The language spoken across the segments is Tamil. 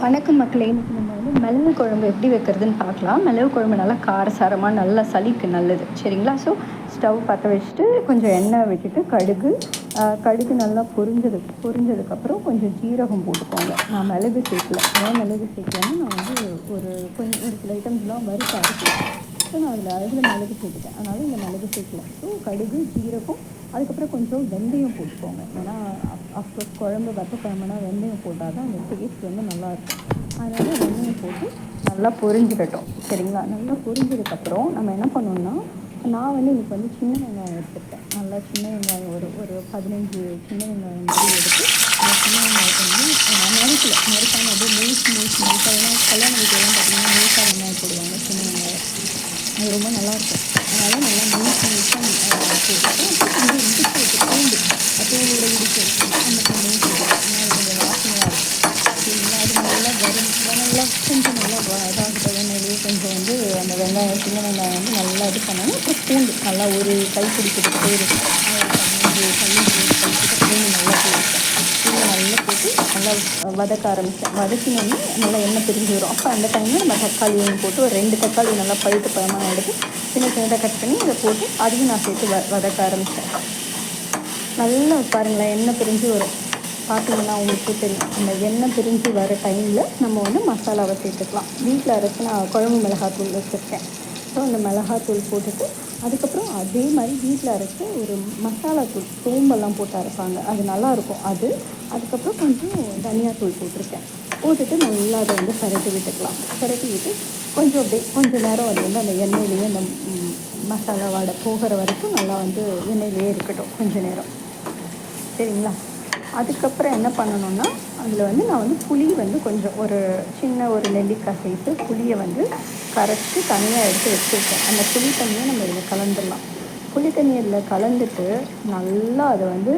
வணக்கம் மக்களே. இன்றைக்கி நம்ம வந்து மிளகு குழம்பு எப்படி வைக்கிறதுன்னு பார்க்கலாம். மிளகு குழம்பு நல்லா காரசாரமாக நல்லா சளிக்கு நல்லது, சரிங்களா? ஸோ ஸ்டவ் பற்ற வச்சுட்டு கொஞ்சம் எண்ணெய் விட்டுட்டு கடுகு நல்லா பொரிஞ்சதுக்கப்புறம் கொஞ்சம் ஜீரகம் போட்டுக்கோங்க. நான் மிளகு சேர்க்கல. ஏன் மிளகு சேர்க்கலன்னா நான் வந்து ஒரு சில ஐட்டம்ஸ்லாம் வறுத்து அரைச்சிட்டேன். ஸோ நான் அதில் மிளகு சேர்த்துட்டேன், அதனால் இந்த மிளகு சேர்க்கல. ஸோ கடுகு ஜீரகம், அதுக்கப்புறம் கொஞ்சம் வெந்தயம் போட்டுக்கோங்க. ஏன்னா அஃப்கோர்ஸ் குழம்பு வத்த குழம்புனா வெந்தயம் போட்டால் தான் அந்த டேஸ்ட் வந்து நல்லாயிருக்கும். அதனால் வெந்தயம் போட்டு நல்லா பொரிஞ்சுக்கட்டும், சரிங்களா? நல்லா பொரிஞ்சதுக்கப்புறம் நம்ம என்ன பண்ணோம்னா, நான் வந்து இன்றைக்கி வந்து சின்ன வெங்காயம் எடுத்துக்கிட்டேன். நல்லா சின்ன வெங்காயம் ஒரு 15 சின்ன வெங்காயம் மாதிரி எடுத்து அந்த சின்ன வெங்காயத்தை வந்து நறுக்காமல் அப்படியே முழுசாக. ஏன்னா கல்யாண வீட்டிலலாம் பார்த்திங்கன்னா முழுசாக வெங்காயம் போடுவாங்க, சின்ன வெங்காயம். அது ரொம்ப நல்லாயிருக்கும். அதனால் நல்லா முழுசாக போட்டுட்டு அப்புறம் கொஞ்சம் இடித்து வச்சு பூண்டு தூளோட இடித்து வச்சுக்கணும். அந்த பூண்டையும் போட்டுக்கலாம். ஏன்னா அது கொஞ்சம் வாசனையாக இருக்கும், சரிங்களா? அது நல்லா கொஞ்சம் நல்லா இதாகிட்ட எண்ணெயிலேயே கொஞ்சம் வந்து அந்த வெங்காயம் சின்ன வெங்காயம் வந்து நல்லா இது பண்ணணும். அப்புறம் பூண்டு நல்லா ஒரு கைப்பிடி போட்டுக்கிட்டே இருக்கும். 15 கைப்பிடி பூண்டு நல்லா போட்டுருக்கேன். பூண்டு நல்லா போட்டு நல்லா வதக்க ஆரம்பித்தேன். வதக்கினோடனே நல்லா எண்ணெய் பிரிஞ்சு வரும். அப்போ அந்த டைமில் நம்ம தக்காளியும் போட்டு ஒரு 2 தக்காளி நல்லா பழுத்த பழமாக எடுத்து சின்னதாக கட் பண்ணி அதை போட்டு அதையும் நான் சேர்த்து வதக்க ஆரம்பித்தேன். நல்லா பாருங்களேன், எண்ணெய் பிரிஞ்சு வரும். பார்த்தீங்கன்னா உங்களுக்கு தெரியும். அந்த எண்ணெய் பிரிஞ்சு வர டைமில் நம்ம வந்து மசாலாவை சேர்த்துக்கலாம். வீட்டில் அரைச்சி நான் குழம்பு மிளகாத்தூள் வச்சுருக்கேன். ஸோ அந்த மிளகாத்தூள் போட்டுட்டு அதுக்கப்புறம் அதே மாதிரி வீட்டில் அரைச்சி ஒரு மசாலாத்தூள் சோம்பெல்லாம் போட்டு அரைப்பாங்க, அது நல்லாயிருக்கும். அதுக்கப்புறம் கொஞ்சம் தனியாத்தூள் போட்டுட்டு நல்லா அதை வந்து பரட்டி விட்டு கொஞ்சம் நேரம் அது வந்து அந்த எண்ணெயிலேயே அந்த மசாலா வாடை போகிற வரைக்கும் நல்லா வந்து எண்ணெயிலேயே இருக்கட்டும் கொஞ்சம் நேரம், சரிங்களா? அதுக்கப்புறம் என்ன பண்ணணுன்னா, அதில் வந்து நான் வந்து புளி வந்து கொஞ்சம் ஒரு நெல்லிக்காய் சைஸு புளியை வந்து கரைச்சி தனியாக எடுத்து வச்சுருக்கேன். அந்த புளி தண்ணியை நம்ம இதில் கலந்துடலாம். புளி தண்ணியை இதில் கலந்துட்டு நல்லா அதை வந்து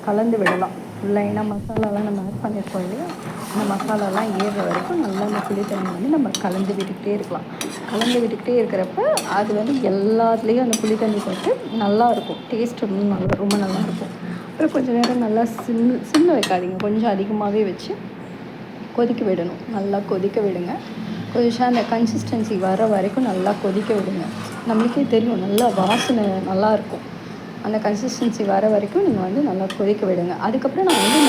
கலந்து விடலாம் ஃபுல்லாக. ஏன்னா மசாலாலாம் நம்ம ஆட் பண்ணியிருக்கோம் இல்லையா, அந்த மசாலாலாம் ஏறுற வரைக்கும் நல்லா அந்த புளி தண்ணி வந்து நம்ம கலந்து விட்டுக்கிட்டே இருக்கிறப்ப அது வந்து எல்லாத்துலேயும் அந்த புளி தண்ணி போட்டு நல்லாயிருக்கும். டேஸ்ட் ரொம்ப நல்லாயிருக்கும். அப்புறம் கொஞ்சம் நேரம் நல்லா சிம்மில் வைக்காதீங்க, கொஞ்சம் அதிகமாகவே வச்சு கொதிக்க விடணும். நல்லா கொதிக்க விடுங்க. கொஞ்சம் அந்த கன்சிஸ்டன்சி வர வரைக்கும் நல்லா கொதிக்க விடுங்க. நம்மளுக்கே தெரியும், நல்லா வாசனை நல்லாயிருக்கும். அந்த கன்சிஸ்டன்சி வர வரைக்கும் நீங்கள் வந்து நல்லா கொதிக்க விடுங்க. அதுக்கப்புறம் நான் வந்து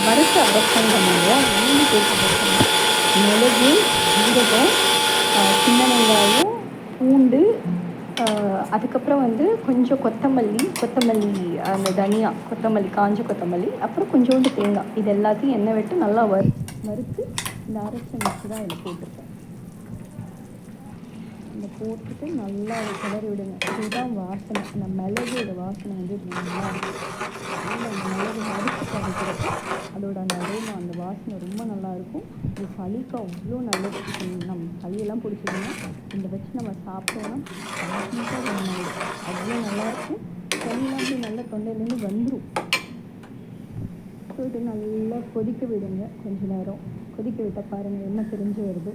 வறுத்து அரைச்சேன் இல்லையா, மிளகு, ஜீரகம், சின்ன வெங்காயம், பூண்டு, அதுக்கப்புறம் வந்து கொஞ்சம் கொத்தமல்லி, அந்த தனியா கொத்தமல்லி, காஞ்ச கொத்தமல்லி, அப்புறம் கொஞ்சோண்டு தேங்காய், இது எல்லாத்தையும் எண்ணெய் விட்டு நல்லா வறுத்து இந்த அரைச்ச மிக்ஸ் தான் இதில் போட்டிருக்கேன். இந்த போட்டுட்டு நல்லா அதை கிளறி விடுங்க. இதுதான் வாசனை, இந்த மிளகோட வாசனை வந்து நல்லா இருக்கும். அந்த மிளகு வறுத்து கரைக்கிறப்ப அதோட அந்த அரோமா, அந்த வாசனை ரொம்ப நல்லாயிருக்கும். இது சளிக்கு அவ்வளோ நல்லது. நம்ம சளியெல்லாம் பிடிச்சிதுன்னா இந்த வச்சு நம்ம சாப்பிட்டோன்னா அவ்வளோ நல்லாயிருக்கும். சளியெல்லாம் அப்படி நல்லா தொண்டையிலேருந்து வந்துடும். ஸோ இது நல்லா கொதிக்க விடுங்க. கொஞ்சம் நேரம் கொதிக்க விட்டால் பாருங்கள் எண்ணெய் பிரிஞ்சு வருது.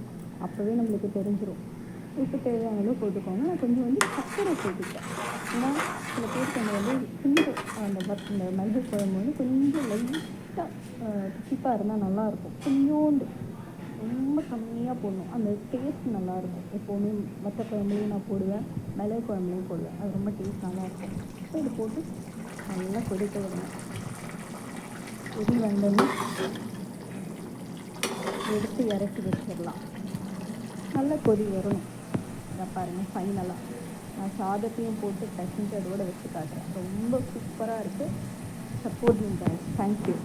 அப்போவே நம்மளுக்கு தெரிஞ்சிடும். உப்பு தேவையான அளவு போட்டுக்கோங்க. நான் கொஞ்சம் வந்து சர்க்கரை போட்டுக்கிட்டேன். ஏன்னா சில பேருக்கு வந்து கொஞ்சம் அந்த மிளகு குழம்பு வந்து கொஞ்சம் லைட்டாக திக்காக இருந்தால் நல்லாயிருக்கும். கொஞ்சோண்டு ரொம்ப கம்மியாக போடணும், அந்த டேஸ்ட் நல்லாயிருக்கும். எப்போவுமே மற்ற குழம்புலையும் நான் போடுவேன், மிளகு குழம்புலையும் போடுவேன். அது ரொம்ப டேஸ்ட் நல்லாயிருக்கும். ஸோ இது போட்டு நல்லா கொதிக்க விடுங்க. கொதி வந்தோடனே எடுத்து இறக்கி வச்சிடலாம். நல்லா கொதி வரணும். இதை பாருங்கள், ஃபைனலாக நான் சாதத்தையும் போட்டு பிசைஞ்சு அதோடு வச்சு காட்டுறேன். ரொம்ப சூப்பராக இருக்குது. Support me guys. தேங்க்யூ.